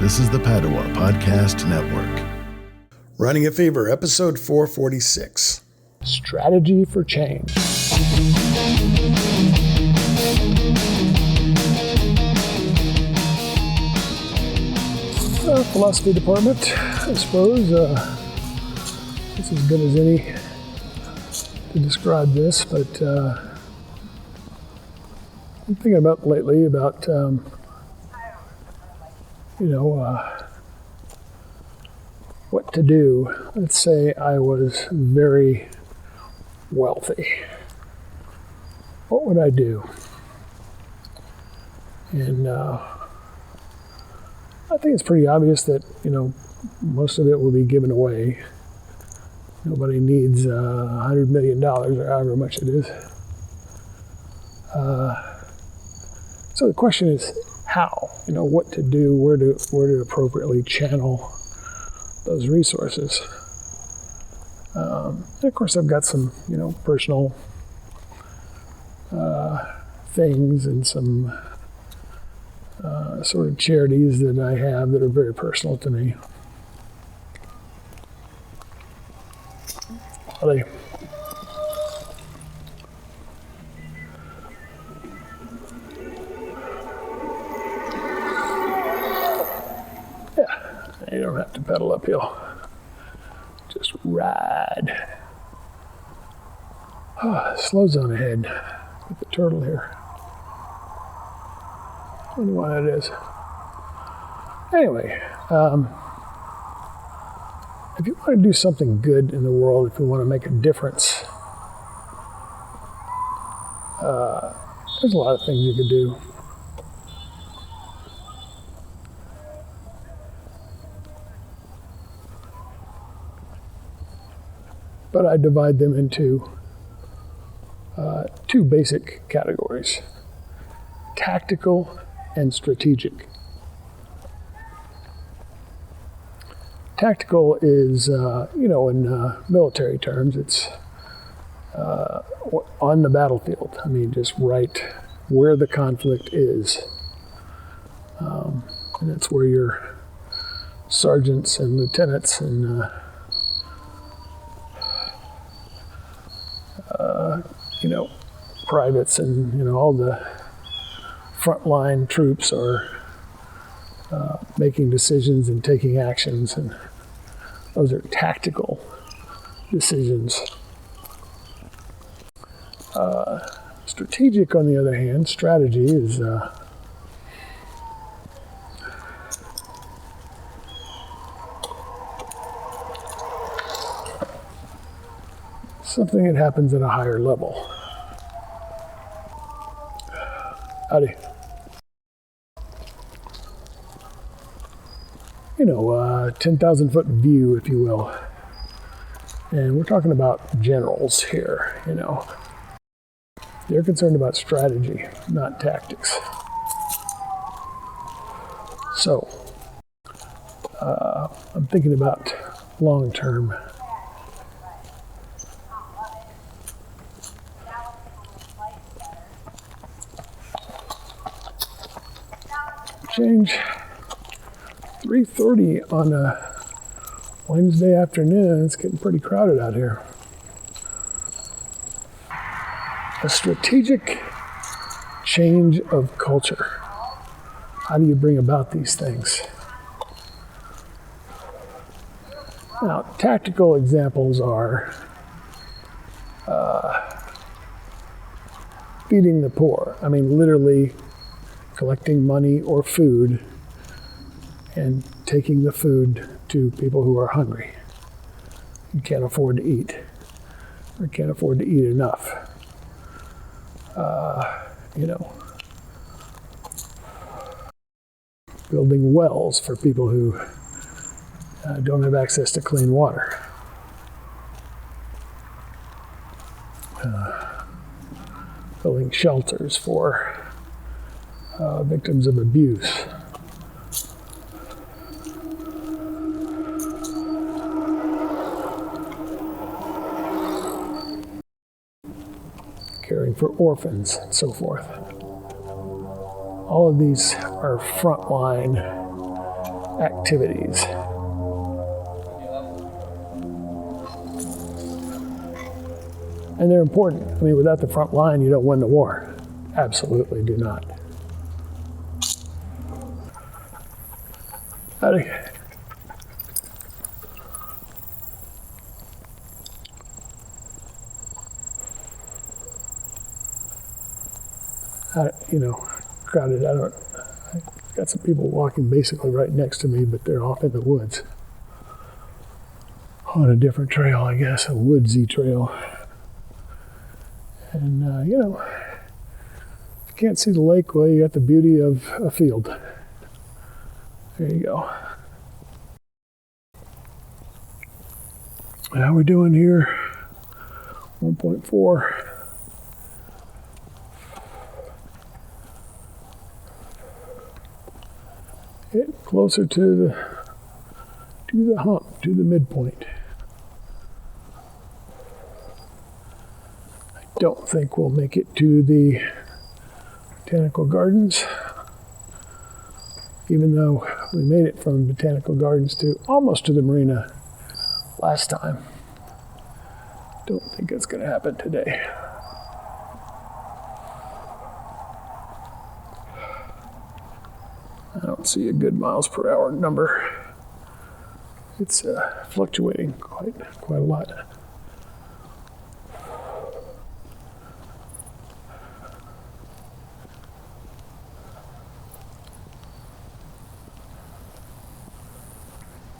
This is the Padua Podcast Network. Running a Fever, episode 446. Strategy for change. Philosophy department, I suppose. It's as good as any to describe this, but I'm thinking about lately about, what to do. Let's say I was very wealthy. What would I do? And I think it's pretty obvious that, most of it will be given away. Nobody needs $100 million or however much it is. So the question is how? What to do, where to appropriately channel those resources. And of course, I've got some, personal things and some sort of charities that I have that are very personal to me. You don't have to pedal uphill. Just ride. Slow zone ahead with the turtle here. I wonder why that is. Anyway, if you want to do something good in the world, if you want to make a difference, there's a lot of things you could do. But I divide them into two basic categories: tactical and strategic. Tactical is, in military terms, it's on the battlefield. I mean, just right where the conflict is. And that's where your sergeants and lieutenants and privates and, all the frontline troops are making decisions and taking actions, and those are tactical decisions. Strategic, on the other hand, strategy is something that happens at a higher level. Howdy. 10,000 foot view, if you will. And we're talking about generals here, They're concerned about strategy, not tactics. So, I'm thinking about long-term. Change. 3:30 on a Wednesday afternoon. It's getting pretty crowded out here. A strategic change of culture. How do you bring about these things? Now, tactical examples are feeding the poor. I mean, literally collecting money or food and taking the food to people who are hungry and can't afford to eat or can't afford to eat enough. Building wells for people who don't have access to clean water. Building shelters for victims of abuse. Caring for orphans and so forth. All of these are frontline activities. And they're important. I mean, without the front line, you don't win the war. Absolutely do not. Crowded. I've got some people walking basically right next to me, but they're off in the woods on a different trail, I guess, a woodsy trail. And, if you can't see the lake, well, you got the beauty of a field. There you go. How we doing here? 1.4. Get closer to the hump, to the midpoint. I don't think we'll make it to the Botanical Gardens, even though we made it from the Botanical Gardens to almost to the marina last time. Don't think it's going to happen today. I don't see a good miles per hour number. It's fluctuating quite a lot.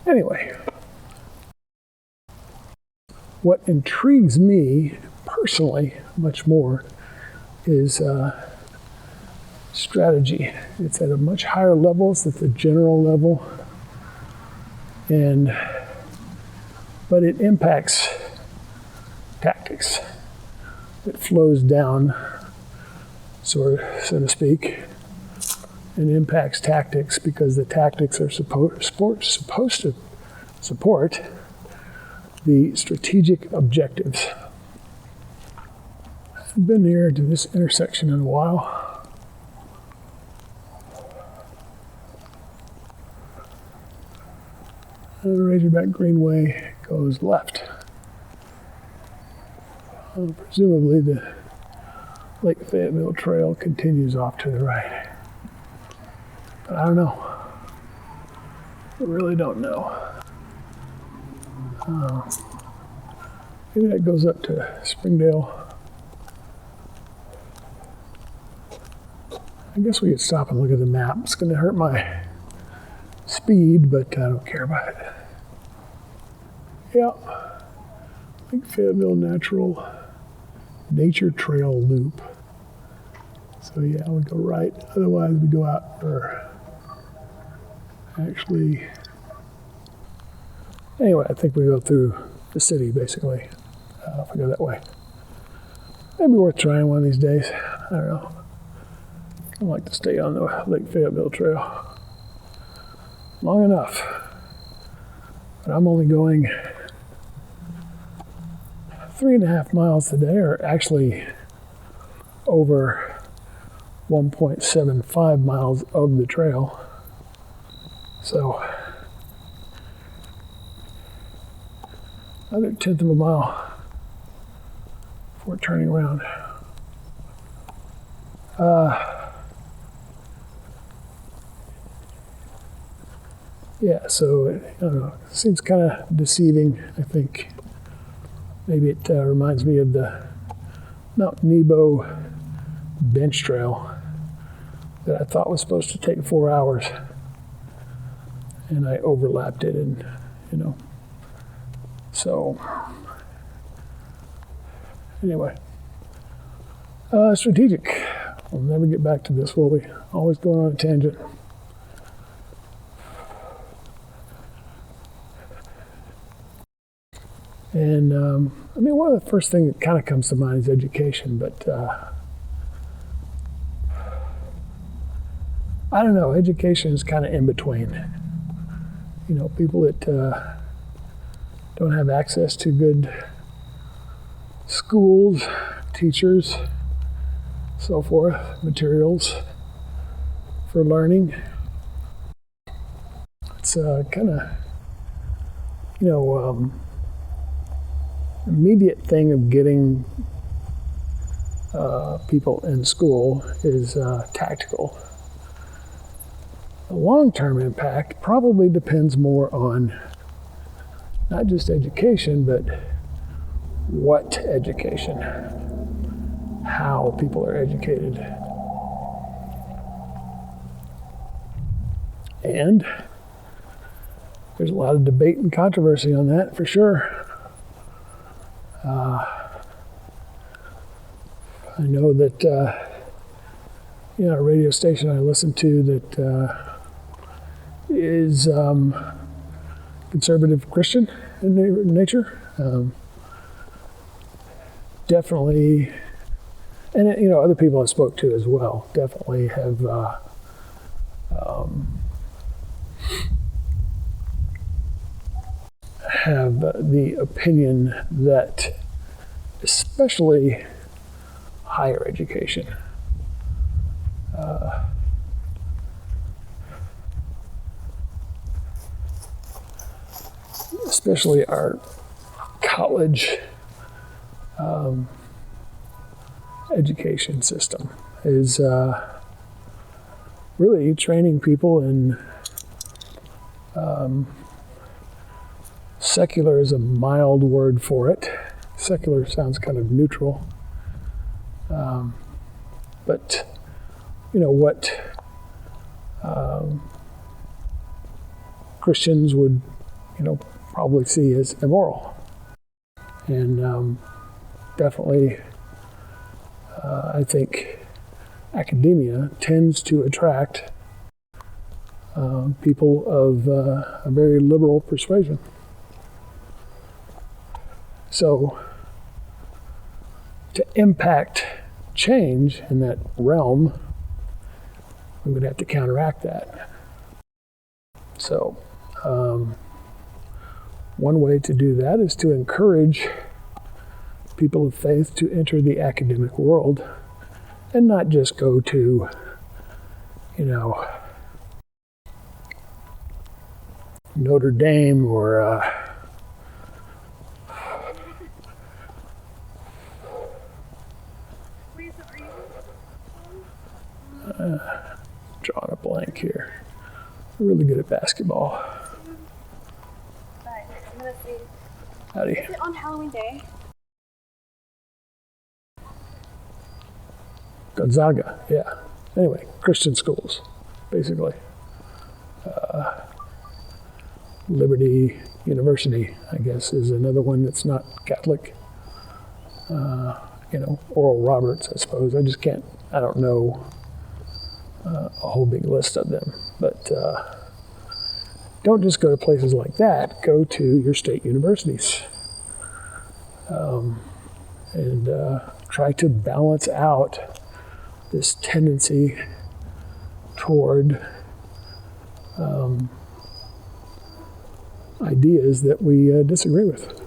Anyway, what intrigues me personally much more is strategy. It's at a much higher level. It's at the general level, but it impacts tactics. It flows down, so to speak, and impacts tactics because the tactics are supposed to support the strategic objectives. I haven't been here to this intersection in a while. And the Razorback Greenway goes left. Presumably the Lake Fayetteville Trail continues off to the right. But I don't know. I really don't know. Maybe that goes up to Springdale. I guess we could stop and look at the map. It's going to hurt my speed, but I don't care about it. Yeah. Lake Fayetteville Nature Trail Loop. So yeah, we go right. Otherwise, we go out for actually. Anyway, I think we go through the city basically. If we go that way, maybe worth trying one of these days. I don't know. I'd like to stay on the Lake Fayetteville Trail long enough, but I'm only going 3.5 miles today, or actually over 1.75 miles of the trail. So another 1/10 of a mile before turning around. Yeah, so I don't know. It seems kind of deceiving, I think. Maybe it reminds me of the Mount Nebo bench trail that I thought was supposed to take 4 hours. And I overlapped it, and, So, anyway. Strategic. We'll never get back to this, will we? Always going on a tangent. And, one of the first things that kind of comes to mind is education, but I don't know, education is kind of in between. People that don't have access to good schools, teachers, so forth, materials for learning. Let's this kind of, immediate thing of getting people in school is tactical. The long-term impact probably depends more on not just education, but what education, how people are educated. And there's a lot of debate and controversy on that, for sure. I know that a radio station I listen to that is conservative Christian in nature. Definitely, and other people I spoke to as well definitely have the opinion that especially higher education especially our college education system is really training people in secular is a mild word for it. Secular sounds kind of neutral. But what Christians would probably see as immoral. And definitely I think academia tends to attract people of a very liberal persuasion. So to impact change in that realm, we would have to counteract that. So one way to do that is to encourage people of faith to enter the academic world and not just go to, Notre Dame or drawing a blank here. I'm really good at basketball. I'm gonna see. Howdy. Is it on Halloween Day? Gonzaga, yeah. Anyway, Christian schools, basically. Liberty University, I guess, is another one that's not Catholic. Oral Roberts, I suppose. I don't know a whole big list of them. But don't just go to places like that. Go to your state universities. And try to balance out this tendency toward ideas that we disagree with.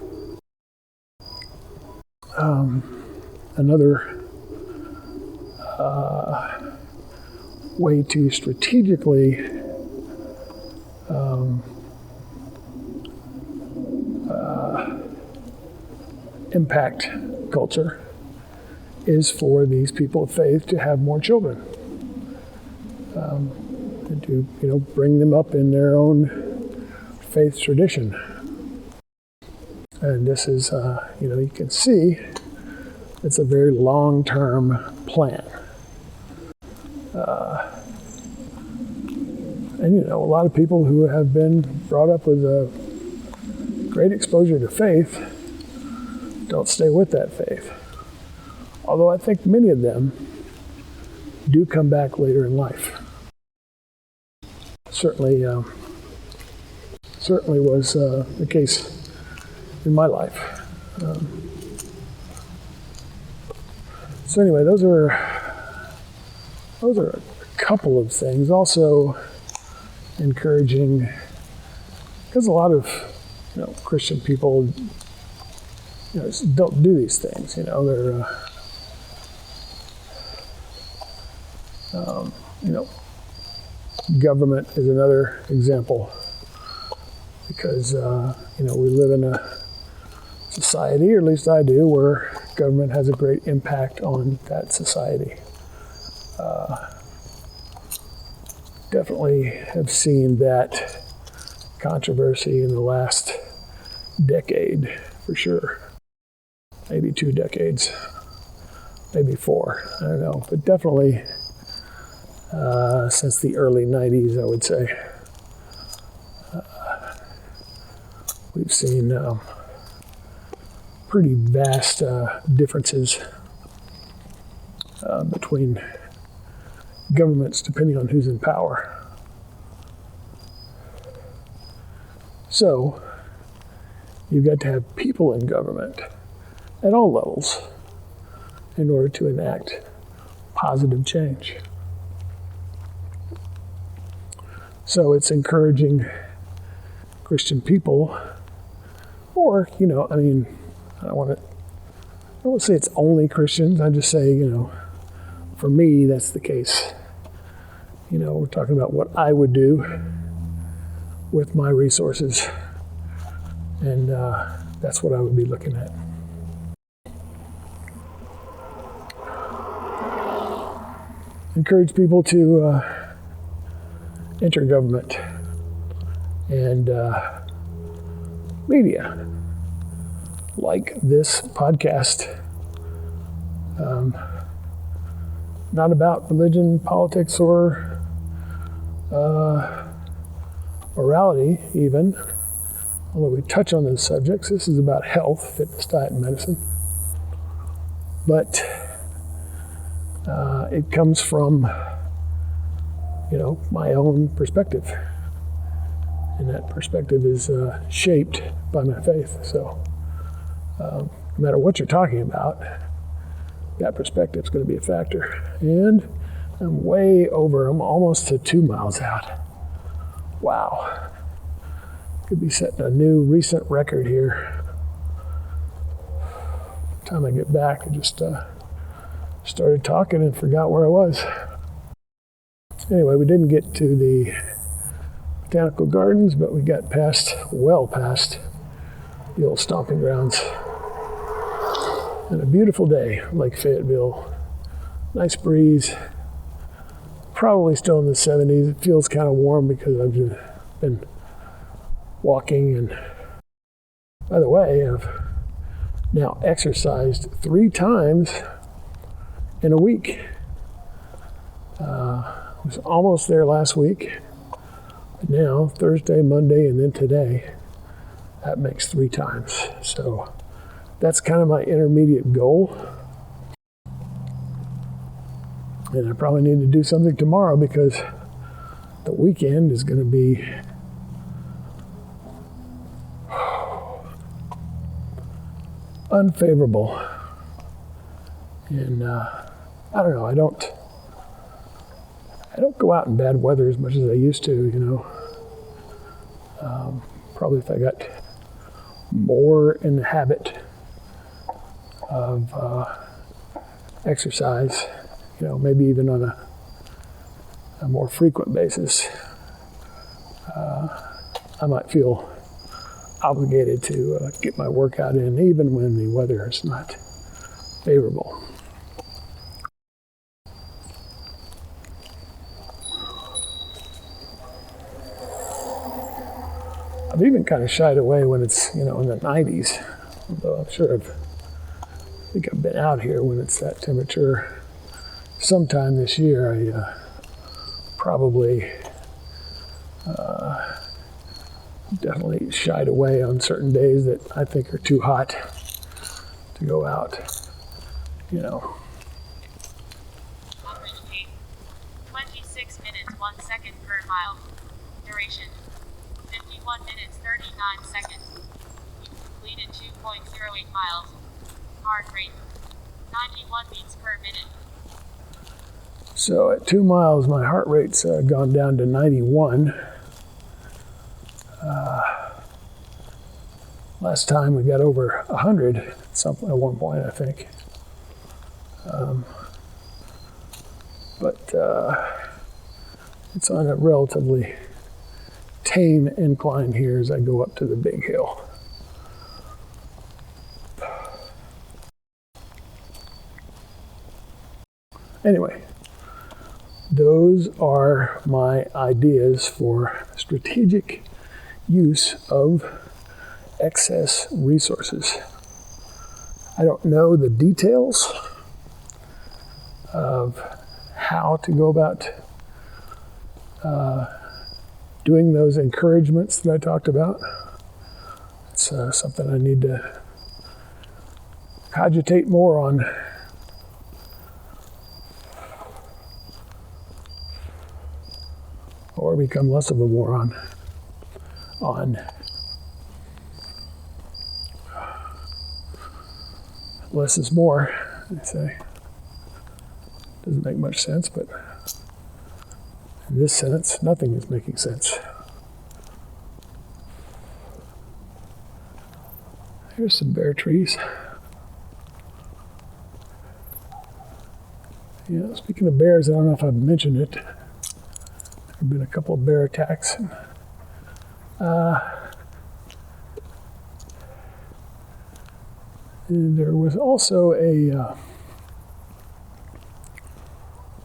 Another way to strategically impact culture is for these people of faith to have more children, and to bring them up in their own faith tradition. And this is you can see it's a very long-term plan. And a lot of people who have been brought up with a great exposure to faith don't stay with that faith. Although I think many of them do come back later in life. Certainly was the case in my life. So anyway, those are a couple of things. Also encouraging, because a lot of Christian people don't do these things. They're government is another example because we live in a society, or at least I do, where government has a great impact on that society. Definitely have seen that controversy in the last decade, for sure. Maybe 2 decades, maybe 4, I don't know. But definitely since the early 90s, I would say. We've seen pretty vast differences between governments depending on who's in power. So, you've got to have people in government at all levels in order to enact positive change. So it's encouraging Christian people, or, I don't want to say it's only Christians. I just say, for me, that's the case. We're talking about what I would do with my resources, and that's what I would be looking at. Encourage people to enter government and media, like this podcast. Not about religion, politics, or morality even, although we touch on those subjects. This is about health, fitness, diet, and medicine. But it comes from, my own perspective. And that perspective is shaped by my faith. So no matter what you're talking about, that perspective is going to be a factor. And I'm way over. I'm almost to 2 miles out. Wow. Could be setting a new recent record here. By the time I get back, I just started talking and forgot where I was. Anyway, we didn't get to the botanical gardens, but we got well past the old stomping grounds. And a beautiful day, Lake Fayetteville. Nice breeze. Probably still in the 70s. It feels kind of warm because I've just been walking. And by the way, I've now exercised 3 times in a week. I was almost there last week. But now, Thursday, Monday, and then today, that makes 3 times. So that's kind of my intermediate goal. And I probably need to do something tomorrow because the weekend is going to be unfavorable. And I don't know, I don't go out in bad weather as much as I used to, Probably if I got more in the habit of exercise, maybe even on a more frequent basis, I might feel obligated to get my workout in, even when the weather is not favorable. I've even kind of shied away when it's, in the 90s, although I'm sure I think I've been out here when it's that temperature. Sometime this year, I probably definitely shied away on certain days that I think are too hot to go out, Average pace, 26 minutes 1 second per mile. Duration, 51 minutes 39 seconds. You completed 2.08 miles. Heart rate, 91 beats per minute. So at 2 miles, my heart rate's gone down to 91. Last time we got over 100 something at one point, I think. But it's on a relatively tame incline here as I go up to the big hill. Anyway, those are my ideas for strategic use of excess resources. I don't know the details of how to go about doing those encouragements that I talked about. It's something I need to cogitate more on. Or become less of a moron on. Less is more, I say. Doesn't make much sense, but in this sentence, nothing is making sense. Here's some bare trees. Yeah, speaking of bears, I don't know if I've mentioned it. There have been a couple of bear attacks. And there was also a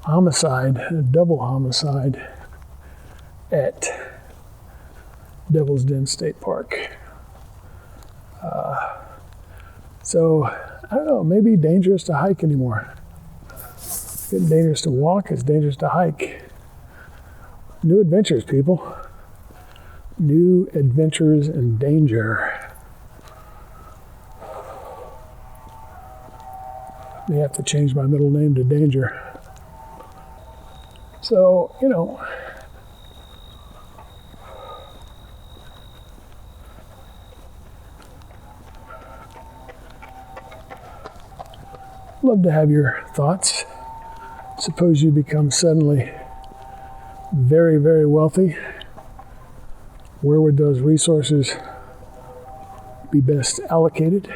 homicide, a double homicide at Devil's Den State Park. So, I don't know, maybe dangerous to hike anymore. It's dangerous to walk, it's dangerous to hike. New adventures, people. New adventures and danger. May have to change my middle name to Danger. So, you know, love to have your thoughts. Suppose you become suddenly very, very wealthy. Where would those resources be best allocated?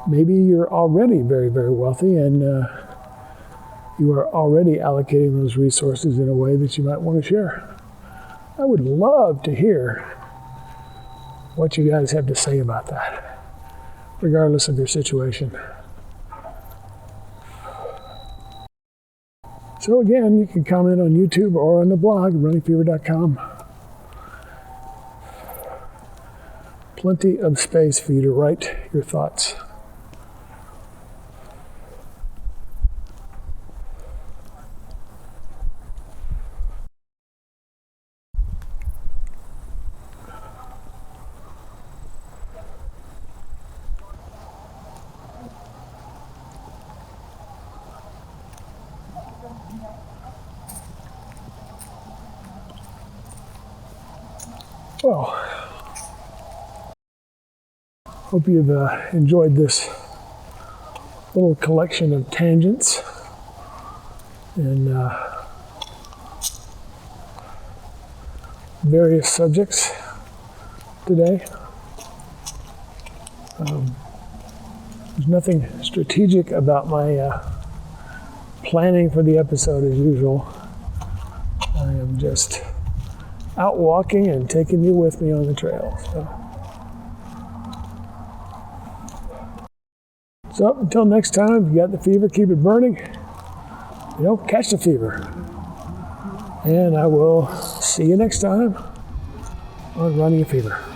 Maybe you're already very, very wealthy and you are already allocating those resources in a way that you might want to share. I would love to hear what you guys have to say about that, regardless of your situation. So again, you can comment on YouTube or on the blog, runningfever.com. Plenty of space for you to write your thoughts. Well, hope you've enjoyed this little collection of tangents and various subjects today. There's nothing strategic about my planning for the episode as usual. I am just out walking and taking you with me on the trail. So until next time, if you got the fever, keep it burning. You know, catch the fever. And I will see you next time on Running a Fever.